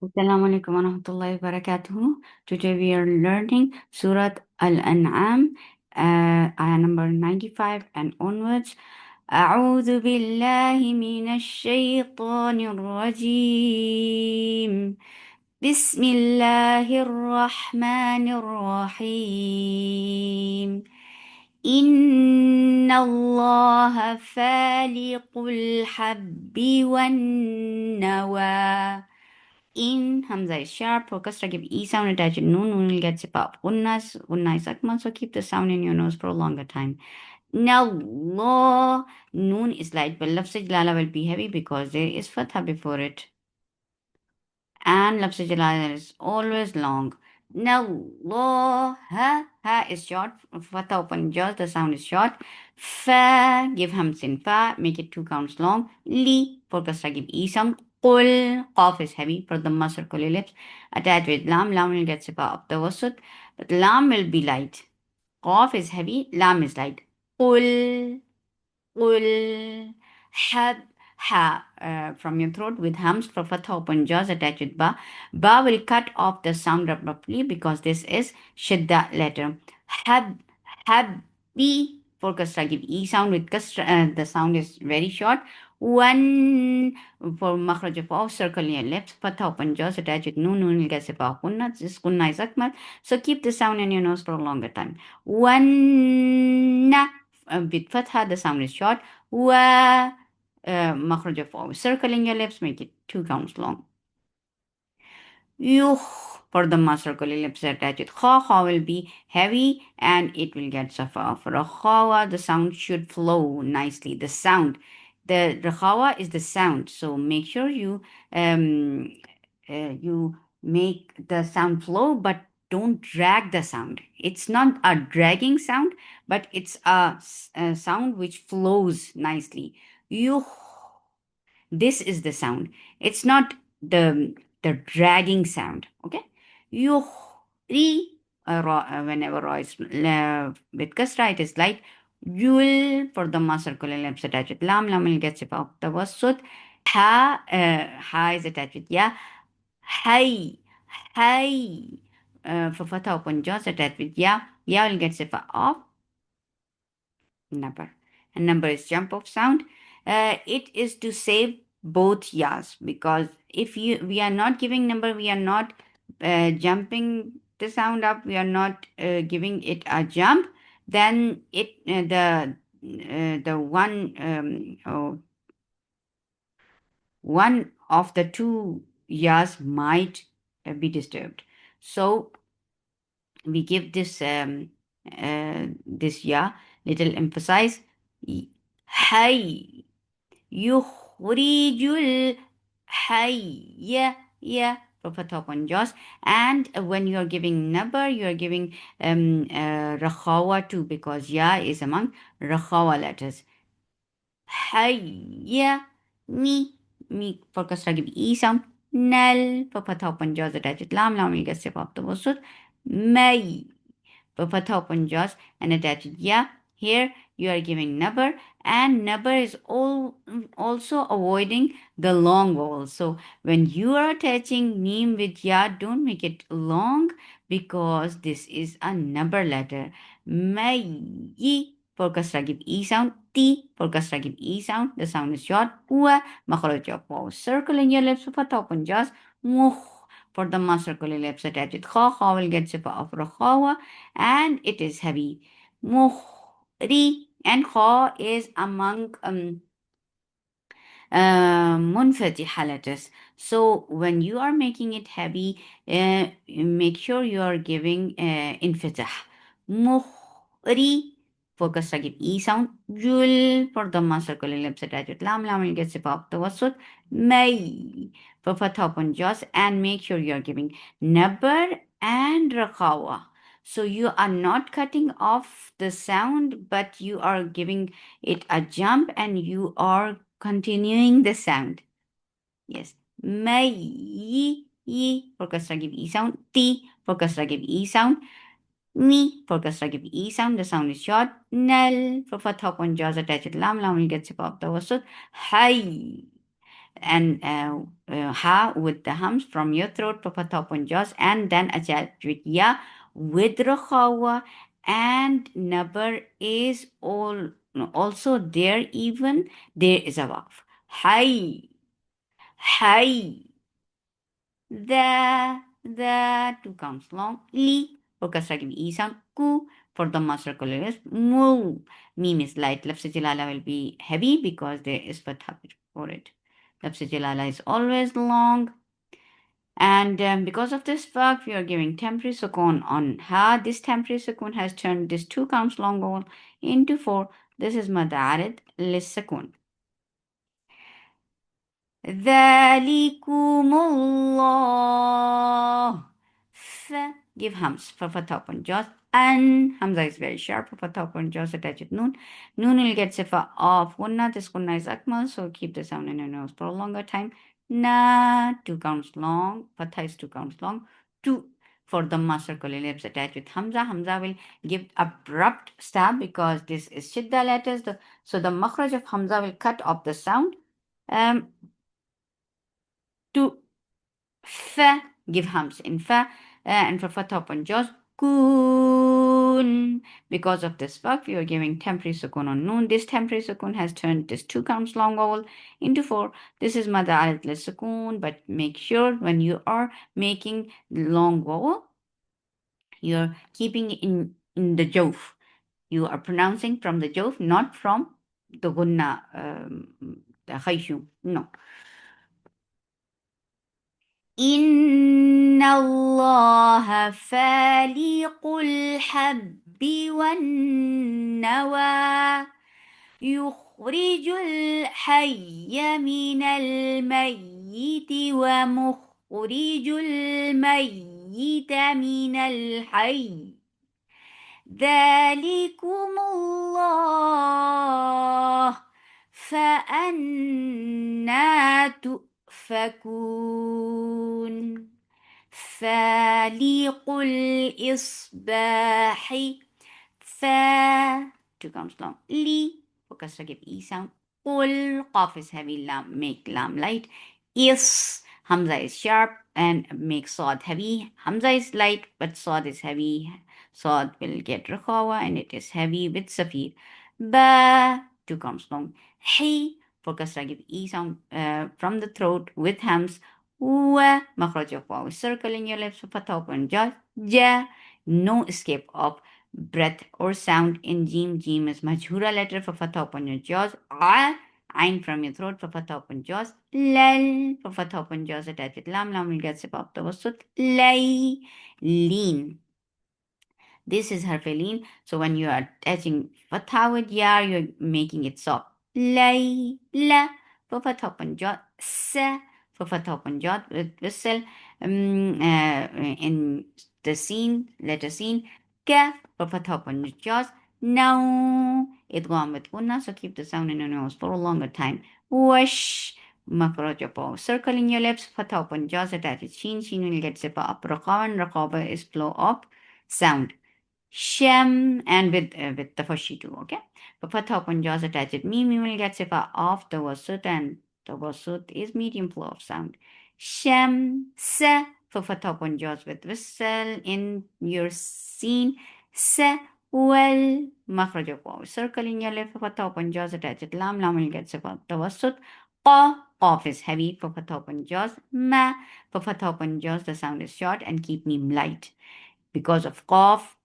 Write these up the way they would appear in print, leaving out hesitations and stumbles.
Assalamu alaikum wa rahmatullahi wa barakatuhu. Today we are learning Surah Al-An'am, ayah number 95 and onwards. أعوذ بالله من الشيطان الرجيم. بسم الله الرحمن الرحيم. إن الله فالق الحب والنوى. In Hamza is sharp, focus to give E sound attached to Noon, Noon will get zip up. Unnas, Unna is Akmal, so keep the sound in your nose for a longer time. Now, Law, Noon is light, but Lafz Jalala will be heavy because there is Fatha before it. And Lafz Jalala is always long. Now, Law, Ha is short, Fatha open jaws, the sound is short. Fa, give Hamzin Fa, make it 2 counts long. Li, focus to give E sound. Qul, Qaf is heavy for the circle ellipse. Attached with Lam, Lam will get sipa of the wasut, but Lam will be light. Qaf is heavy, Lam is light. Qul, Qul, Had, Ha from your throat with hums for fatha open jaws attached with Ba. Ba will cut off the sound abruptly because this is Shidda letter. Had, Bi for kasra give E sound with kasra, the sound is very short. One for makhraj of off circle your lips, fatha open jaws attached with Noon will get sipa kunna. This kunna is akmal. So keep the sound in your nose for a longer time. One with fatha, the sound is short. Wa makhraj of off circle in your lips, make it 2 counts long. Yuh for the circle ellipse attached with kha will be heavy and it will get safa. For a khawa, the sound should flow nicely. The sound, the khawa is the sound, so make sure you make the sound flow, but don't drag the sound. It's not a dragging sound, but it's a sound which flows nicely. Yuh, this is the sound. It's not the dragging sound. Okay. Yuhri, whenever ra is with kasra, it is light. Yul for the circle ellipse attached with lam. Lam will get sip of the wasut. Ha is attached with ya. Hay, hay. For fatha open jaws attached with ya. Ya will get sip off number. And number is jump off sound. It is to save both yas because if we are not giving number, we are not jumping the sound up, we are not giving it a jump, then it the one of the two yas might be disturbed. So we give this ya little emphasize. Hay, yukhrijul hayya, yeah, for top on jaws. And when you are giving number, you are giving rakhawa too because ya is among rakhawa letters. Hayya, me for kasra give e sound. Nal for top on jaws attached. Lam will get step up the wasud. May for fatha open jaws and attached ya. Here you are giving nabar, and nabar is also avoiding the long vowel. So when you are attaching neem with ya, don't make it long because this is a nabar letter. May for kasra give e sound. Ti for kasra give e sound. The sound is short. Wa makhraj of vowel. Circle in your lips for fatha open jaws. Mukh for the circle ellipse attached with kha will get sifa of rakhawa and it is heavy. Muhri and kha is among munfatiha letters. So when you are making it heavy, make sure you are giving infitah. Muhri focus to give e sound. Jul for the circle ellipse attached with lam will get sifa of the wasut. May for fatha upon jaws and make sure you are giving nabar and rakhawa. So you are not cutting off the sound, but you are giving it a jump and you are continuing the sound. Yes. May, yi for kasra give e sound. Ti for kasra give e sound. Mi for kasra give e sound. The sound is short. Nal for fatha on jaws attached. Lam will get sip of the wasut. Hay. And ha with the hums from your throat for fatha upon jaws, and then attached with ya with rakhawa, and number is also there, even there is a waqf. Hay, hay. The 2 counts long. Li for kasra give e sound. Ku for the circle is mu. Meme is light. Lafz jalala will be heavy because there is fatha for it. Lafz jalala is always long. And because of this fact, we are giving temporary sukun on ha. This temporary sukun has turned this 2 counts long vowel into 4. This is mad arid lis sukun. ذلكم الله. Give hums for fatha upon jaws. An hamza is very sharp for fatha upon jaws attached with noon. Noon will get sifa of gunna. This gunna is akmal, so keep the sound in your nose for a longer time. Na 2 counts long. Fatha is 2 counts long. 2 for the circle ellipse attached with hamza. Hamza will give abrupt stab because this is shidda letters. So the makhraj of hamza will cut off the sound. To fa, give hums in fa, and for fatha upon jaws, kun. Because of this verb, we are giving temporary sukun on noon. This temporary sukun has turned this 2 counts long vowel into 4. This is mad arid lis sukun, but make sure when you are making long vowel, you're keeping in the jawf. You are pronouncing from the jawf, not from the gunna, the khayshu. No. إن الله فالق الحب والنوى يخرج الحي من الميت ومخرج الميت من الحي ذلكم الله فأنا تؤفكون فالق الإصباح fa 2 counts long. Li for kasra give e sound. Qul qaf is heavy, lam make lam light. Is hamza is sharp and make sod heavy. Hamza is light but sod is heavy. Sod will get rakhawa and it is heavy with safir. Ba 2 counts long. Hi for kasra give e sound from the throat with hams. Wa makhraj of waw circle in your lips for fatha open jaw. Ja no escape of breath or sound in jim. Jim is majhura letter for fatha upon your jaws. Ain from your throat for fatha upon jaws. Lal for fatha upon jaws attached with lam. Lam will get sip up the wasut. Lay lean. This is harfelin. So when you are attaching fatha with ya, you're making it soft. Lay la for fatha upon jaw. Sa for fatha upon jaw with whistle. In the scene, letter scene. Ka for fatha upon your jaws. Now idgham with gunna, so keep the sound in your nose for a longer time. Wash makhraj of circling your lips, fatha upon jaws attached with sheen. Sheen will get zipper up. Raqaban, raqaba is flow up sound. Shem and with the fashi too, okay? But fatha upon jaws attached meme, you will get sifa of the wasut, and the wasut is medium flow of sound. Shem se for fatha upon jaws with whistle in your scene. Se well makhraj of waw circle in your lip for fatha upon jaws attached lam. Lam will get sifa the wasut. Qa qaf is heavy for fatha upon jaws. Ma for fatha upon jaws the sound is short and keep meme light. Because of qaf,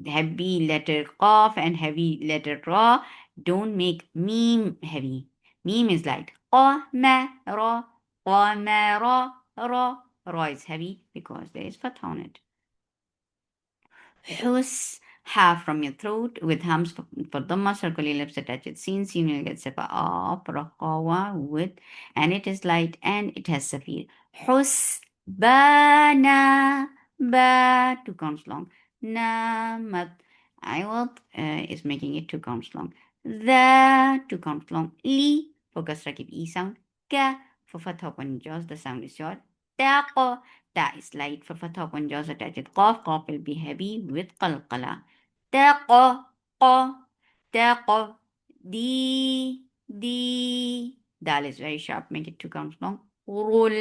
heavy letter qaf and heavy letter ra don't make meme heavy. Meme is light. Qa ma ra, qa ma ra, ra. Ra is heavy because there is fatha on it. Hus, half from your throat with hums for dhamma, circular lips attached. Since you will get sepa up, raqawa with, and it is light and it has safir. Hus, bana, ba, 2 counts long. Namat, Iwat is making it 2 counts long. The 2 counts long. Li, for kasra give e sound. Ka, for fatha upon jaws, the sound is short. Taqa, ta is light for fatha upon jaws attached. Qaf, qaf will be heavy with qalqala. Taqa, qa, taqa, di. Dal is very sharp, make it 2 counts long. Rul.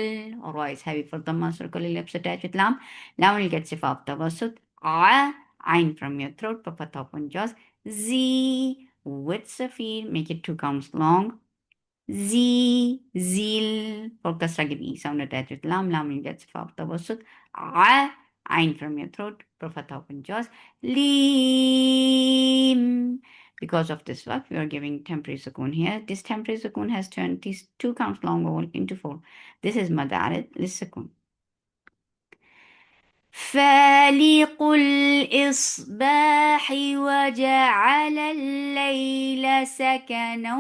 Ra is heavy for Dhamma, circle ellipse attached with lam. Lam will get sifa of tawassut. A, ain from your throat, pa fatha open jaws. Z, with safir, make it 2 counts long. Z, zil, for kasra give E sound attached with lam. Lam will get sifa of tawassut. A, ain from your throat, pa fatha open jaws. Lim. Because of this work, we are giving temporary sukoon here. This temporary sukoon has turned these 2 counts long vowel into 4. This is madarid للسكون. فالق الإصباح وجعل الليل سكنا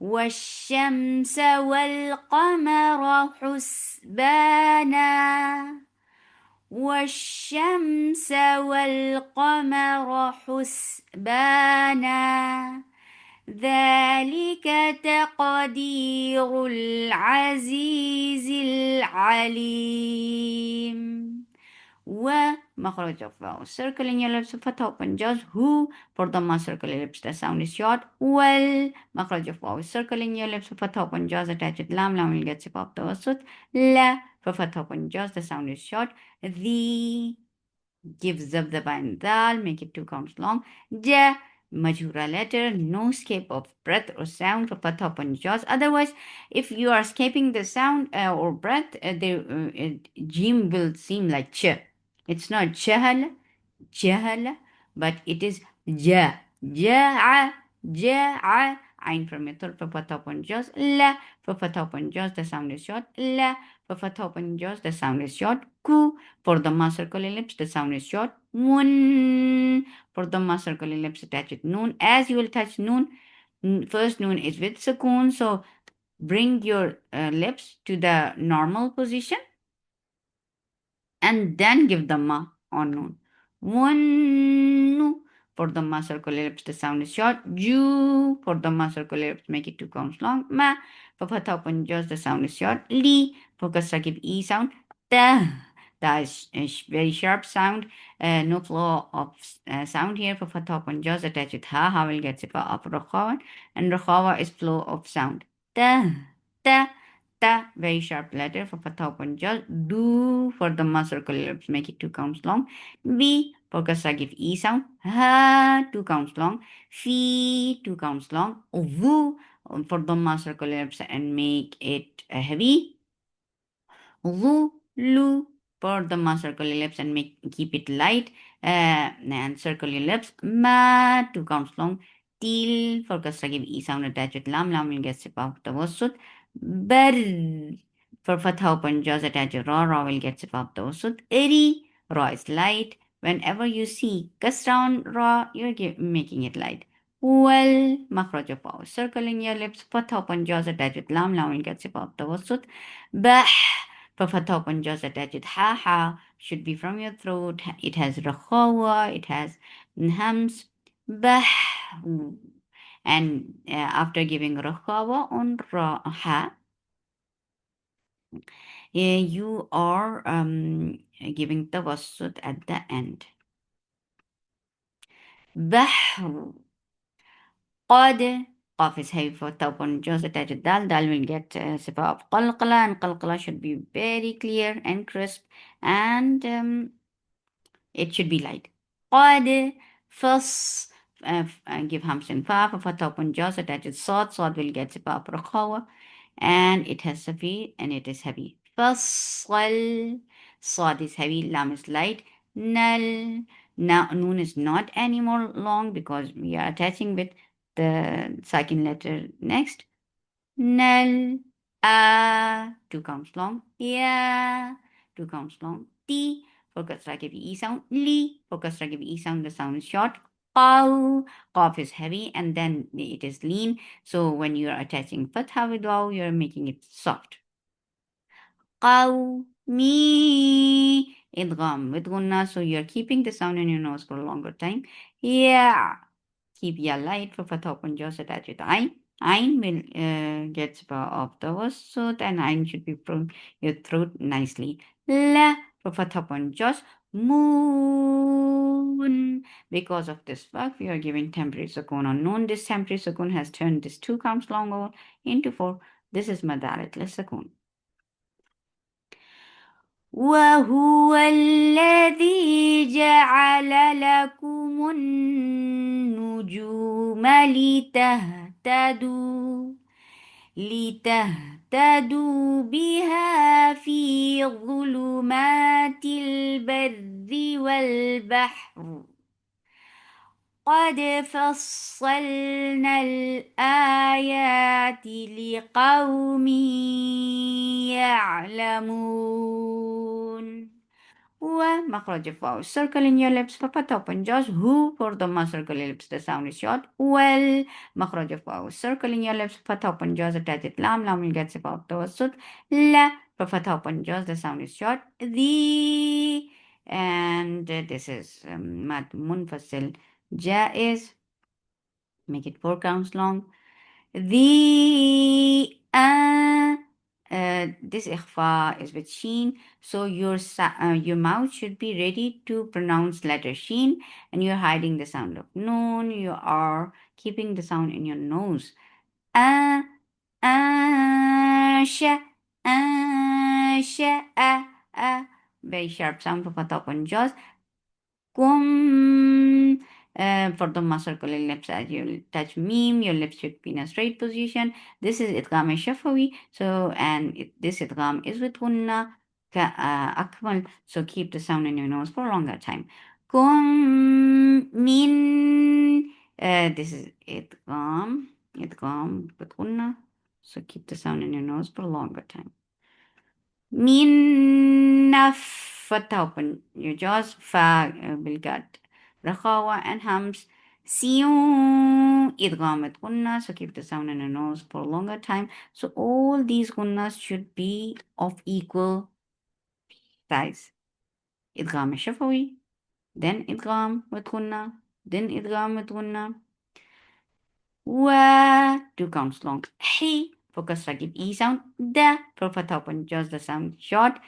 والشمس والقمر حسبانا والشمس والقمر حسبانا ذلك تقدير العزيز العليم. ومخرج of vowel. Circle in your lips, fatha open jaws. Who, for Dhamma, circle ellipse, the sound is short. Well, makhraj of vowel. Circle in your lips, fatha open jaws, attach with lam. Lam will get sip of the wasut. La, for fatha open jaws, the sound is short. The, give zabdaba and dal, make it 2 counts long. Ja, majhura letter, no escape of breath or sound for fatha open jaws. Otherwise, if you are escaping the sound or breath, the jim will seem like ch. It's not chahal, chahal, but it is ja, ja'a, ja'a. Ain from your throat for fatha open jaws. La, for fatha open jaws, the sound is short. La, for fatha open jaws, the sound is short. Ku, for Dhamma circle ellipse, the sound is short. Mun, for Dhamma circle ellipse, attach with noon. As you will touch noon, first noon is with sukoon, so bring your lips to the normal position and then give Dhamma on noon. One, for Dhamma circle ellipse, the sound is short. Ju, for Dhamma circle ellipse, make it 2 counts long. Ma, for fatha open jaws, the sound is short. Li, for kasra give E sound. Ta, that is a very sharp sound. No flow of sound here. For fatha open jaws, attach with ha. Ha will get sifa of rakhawa. And rakhawa is flow of sound. Ta, ta. Ta, very sharp letter for fatha open jaws. Do, for Dhamma circle ellipse, make it 2 counts long. B, for kasra give E sound. Ha, 2 counts long. Fi, 2 counts long. Vu, for Dhamma circle ellipse and make it heavy. Lu, lu, for Dhamma circle ellipse and keep it light. And circle ellipse. Ma, 2 counts long. Til, for kasra give E sound attached with lam. Lam will get sip of the wasut. Bar, for fatha open jaws attach ra. Ra will get sip of the wasut. Eri, ra is light. Whenever you see kasra on ra, you're making it light. Well, makhraj of vowel. Circle in your lips. Fatha open jaws attach with lam. Lam will get sip of the wasut. Bah, for fatha open jaws attach with ha. Ha should be from your throat. It has rakhawa. It has hams. Bah. And after giving rakhawa on ha, you are giving tawassut at the end. Bahr. Qad. Qaf is heavy for tawpon jaws attached with dal. Dal will get sifa of qalqala, and qalqala should be very clear and crisp, and it should be light. Qad. Fas. Give hams and fa for tawpon jaws attached with sod. Sod will get sifa of rakhawa. And it has safir and it is heavy. Fasal, Sad is heavy, lam is light. Nal, now noon is not anymore long because we are attaching with the second letter next. Nal, 2 counts long. Ya, 2 counts long. T, for kasra give E sound. Li, for kasra give E sound, the sound is short. Qaw, qaf is heavy and then it is lean. So when you are attaching fatha with waw, you are making it soft. Qaw, mi, idgham with gunna. So you are keeping the sound in your nose for a longer time. Yeah, keep ya light for fatha open jaws attached with ain. Ain will get of the wasut and ain should be from your throat nicely. La, for fatha open jaws. moon. Because of this fact, we are giving temporary sukun on noon. This temporary sukun has turned this 2 counts long vowel into 4. This is madarat sukun. وهو الذي جعل لكم النجوم لتهتدوا بها في ظلمات البر والبحر قد فصلنا الآيات لقوم يعلمون. ومخرج الفاء circle in your lips ففتح open jaws. Who for the circle lips the sound is short. Well مخرج الفاء circle in your lips فتح open jaws attach it لام will get صفة التوسط. لا ففتح open jaws the sound is short. The and this is مد منفصل جائز. Make it 4 counts long. The this ikhfa is with sheen, so your mouth should be ready to pronounce letter sheen, and you're hiding the sound of noon. You are keeping the sound in your nose. Sha, very sharp sound for top on jaws. Kum. For the circular lips, as you touch meme, your lips should be in a straight position. This is idgham shafawi. So, and this idgham is with gunna akmal. So, keep the sound in your nose for a longer time. Kum min. This is idgham with gunna. So, keep the sound in your nose for a longer time. Min fatha open your jaws, fa will get rakhawa and hums. Siu idgham with gunna, so keep the sound in your nose for a longer time. So all these gunnas should be of equal size. Idgham shafawi, then idgham with gunna, then idgham with gunna. Wa 2 counts long. He focus give e sound. Da for fatha open jaws the sound short.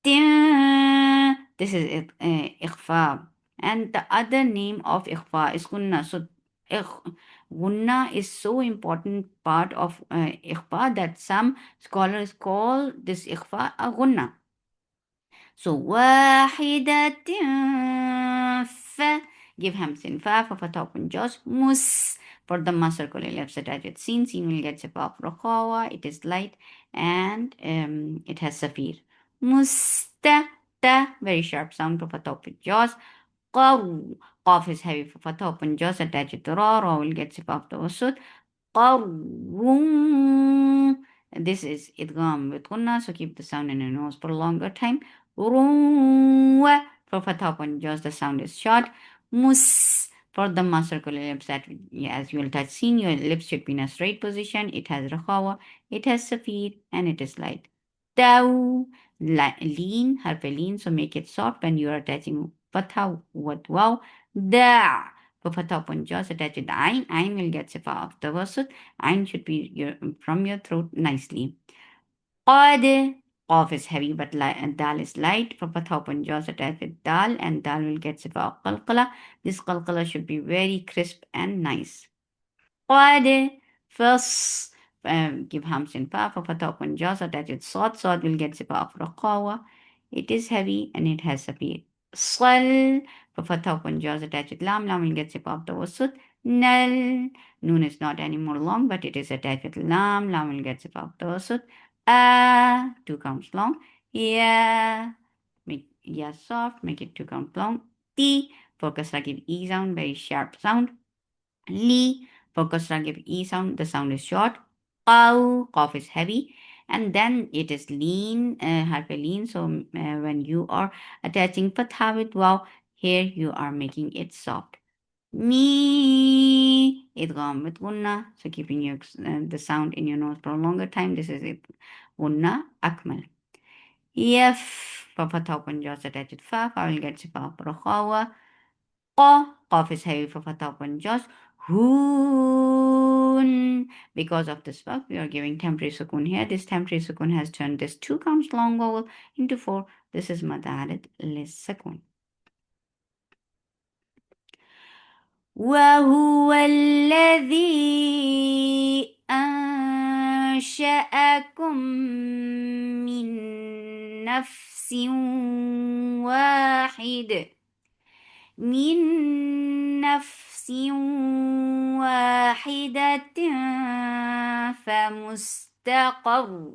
This is ikhfa. And the other name of ikhfa is gunna. So gunna is so important part of ikhfa that some scholars call this ikhfa a gunna. So واحدة ف give hamsin fa for open jaws mus for the circular lips attached with sin will get sepaf rakhawa. It is light and it has safir. Musta ta very sharp sound for open jaws. Qaw qaf is heavy for open jaws attached with ra will get sepaf tawassut. Qarrum. This is idgham with gunna, so keep the sound in your nose for a longer time. Ruwa for fatha open jaws, the sound is short. Mus for the circular lips that as you will touch seen, your lips should be in a straight position. It has rakhawa, it has safir, and it is light. Taw lean, harf lean, so make it soft when you are attaching fatha with waw. Da for fatha open jaws attach with ain. Ain will get sifa of tawassut. Ain should be from your throat nicely. Qad Qaf is heavy but light, and dal is light. For fatha open jaws attached with dal, and dal will get sifa of qalqala. This qalqala should be very crisp and nice. Qad Fas give hamsin fa for fatha open jaws attached with sod. Sod will get sifa of raqawa. It is heavy and it has safir. Sal for fatha open jaws attached with lam. Lam will get sifa of tawassut. Nal Noon is not anymore long, but it is attached with lam. Lam will get sifa of tawassut. 2 counts long. Yeah, make yeah soft, make it 2 counts long. T for kasra give e sound, very sharp sound. Li for kasra give e sound, the sound is short. Qaw, qaf is heavy. And then it is lean, harf lean. So when you are attaching fatha with waw, here you are making it soft. Me idgham with gunna, so keeping your the sound in your nose for a longer time. This is it. Gunna akmal. Yaf for fatha open jaws attached with fa. Fa will get sifa rakhawa. Qa qaf is heavy for fatha open jaws. Hu sukun. Because of this verb, we are giving temporary sukun here. This temporary sukun has turned this two counts long vowel into four. This is madarid للسكون. وهو الذي أنشأكم من نفس واحد من نفس واحدة فمستقر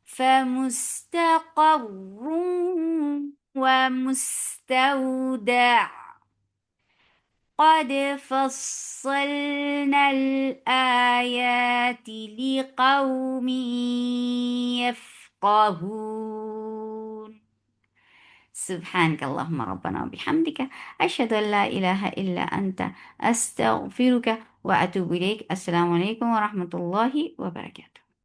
فمستقر ومستودع قد فصلنا الآيات لقوم يفقهون. سبحانك اللهم ربنا وبحمدك أشهد أن لا إله إلا أنت أستغفرك وأتوب إليك. السلام عليكم ورحمة الله وبركاته.